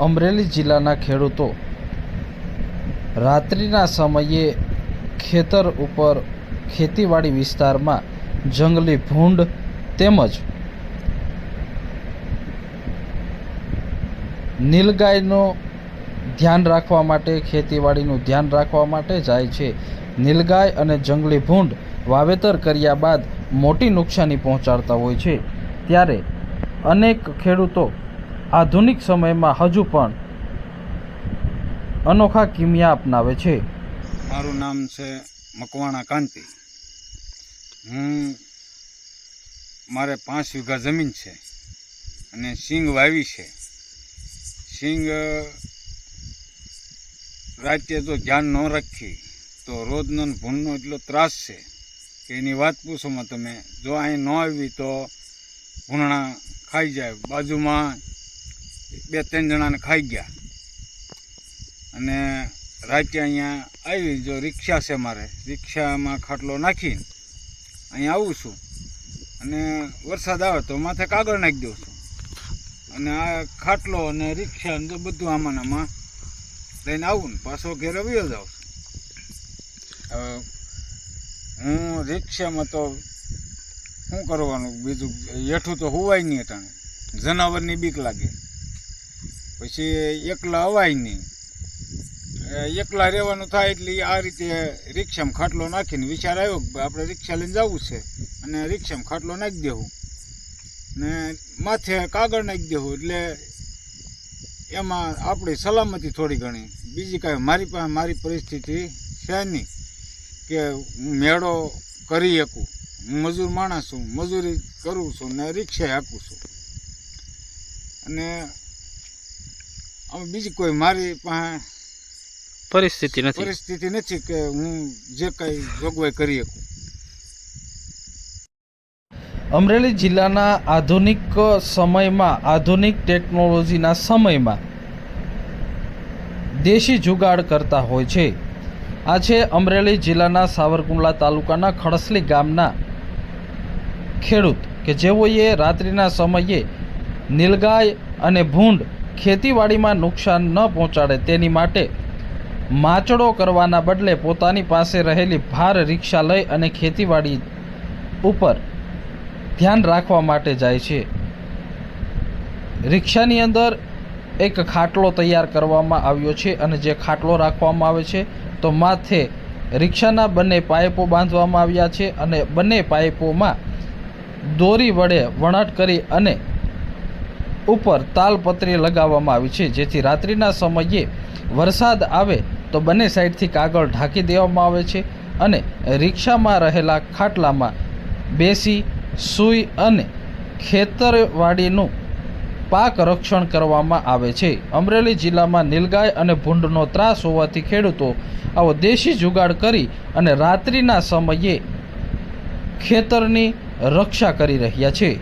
અમરેલી જિલ્લાના ખેડૂતો રાત્રિના સમયે ખેતર ઉપર ખેતીવાડી વિસ્તારમાં જંગલી ભૂંડ તેમજ નીલગાયનો ધ્યાન રાખવા માટે ખેતીવાડીનું ધ્યાન રાખવા માટે જાય છે। નીલગાય અને જંગલી ભૂંડ વાવેતર કર્યા બાદ મોટી નુકસાની પહોંચાડતા હોય છે, ત્યારે અનેક ખેડૂતો આધુનિક સમયમાં હજુ પણ અનોખા કિમિયા અપનાવે છે। મારું નામ છે મકવાણા કાંતિ। મારે 5 વીઘા જમીન છે અને સિંગ વાવી છે। સિંગ રાતે તો ધ્યાન ન રાખી તો રોજનો ભૂંડનો એટલો ત્રાસ છે કે એની વાત પૂછોમાં તમે। જો અહીં ન આવી તો ભૂંડણા ખાઈ જાય। બાજુમાં 2-3 જણાને ખાઈ ગયા અને રાતે અહીંયા આવી જો રિક્ષા છે મારે, રિક્ષામાં ખાટલો નાખીને અહીંયા આવું છું અને વરસાદ આવે તો માથે કાગળ નાખી દઉં છું અને આ ખાટલો અને રિક્ષા ને બધું આમાં લઈને આવું ને પાછો ઘેરે વયો જાઉં છું। હવે હું રિક્ષામાં તો શું કરવાનું, બીજું હેઠું તો હોવાય નહીં, અટાણે જનાવરની બીક લાગે, પછી એકલા અવાય નહીં, એકલા રહેવાનું થાય એટલે આ રીતે રિક્ષામાં ખાટલો નાખીને વિચાર આવ્યો કે આપણે રિક્ષા લઈને જવું છે અને રિક્ષામાં ખાટલો નાખી દેવું ને માથે કાગળ નાખી દેવું, એટલે એમાં આપણી સલામતી થોડી ઘણી। બીજી કાંઈ મારી પાસે મારી પરિસ્થિતિ છે નહીં કે હું મેળો કરી શકું। હું મજૂર માણસ છું, મજૂરી કરું છું ને રિક્ષાએ હાંકું છું અને આમ બીજી કોઈ મારી પાસે પરિસ્થિતિ નથી કે હું જે કંઈ જોગવાઈ કરી શકું। અમરેલી જિલ્લાના આધુનિક સમયમાં, આધુનિક ટેકનોલોજીના સમયમાં દેશી જુગાડ કરતા હોય છે। આ છે અમરેલી જિલ્લાના સાવરકુંડલા તાલુકાના ખડસલી ગામના ખેડૂત કે જેઓએ રાત્રિના સમયે નીલગાય અને ભૂંડ ખેતીવાડીમાં નુકસાન ન પહોંચાડે તેની માટે માચડો કરવાના બદલે પોતાની પાસે રહેલી ભાર રિક્ષા લઈ અને ખેતીવાડી ઉપર ધ્યાન રાખવા માટે જાય છે। રિક્ષાની અંદર એક ખાટલો તૈયાર કરવામાં આવ્યો છે અને જે ખાટલો રાખવામાં આવે છે તો માથે રિક્ષાના બંને પાઇપો બાંધવામાં આવ્યા છે અને બંને પાઇપોમાં દોરી વડે વણાટ કરી અને ઉપર તાલપત્રી લગાવવામાં આવી છે, જેથી રાત્રિના સમયે વરસાદ આવે તો બંને સાઈડથી કાગળ ઢાંકી દેવામાં આવે છે અને રિક્ષામાં રહેલા ખાટલામાં બેસી સૂઈ અને ખેતરવાડીનું પાક રક્ષણ કરવામાં આવે છે। અમરેલી જિલ્લામાં નીલગાય અને ભૂંડનો ત્રાસ હોવાથી ખેડૂતો આવો દેશી જુગાડ કરી અને રાત્રિના સમયે ખેતરની રક્ષા કરી રહ્યા છે।